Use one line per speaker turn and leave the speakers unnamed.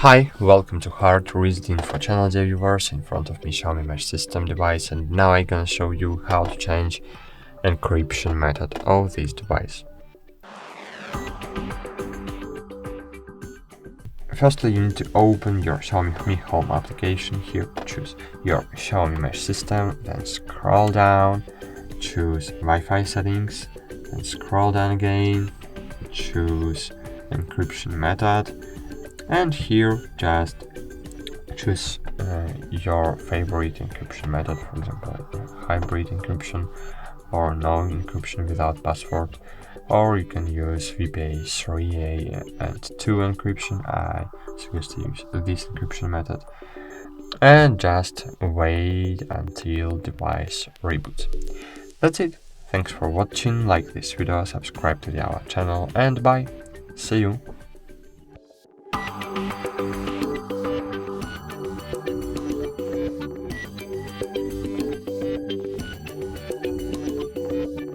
Hi, welcome to HardReset.Info channel, dear viewers. In front of me Xiaomi Mesh System device, and now I'm gonna show you how to change encryption method of this device. Firstly, you need to open your Xiaomi Mi Home application. Here, choose your Xiaomi Mesh System, then scroll down, choose Wi-Fi settings, then scroll down again, choose encryption method, and here just choose your favorite encryption method, for example hybrid encryption or no encryption without password, or you can use VPA 3A and 2 encryption. I suggest to use this encryption method and just wait until device reboots. That's it. Thanks for watching, like this video, subscribe to our channel, and bye. See you.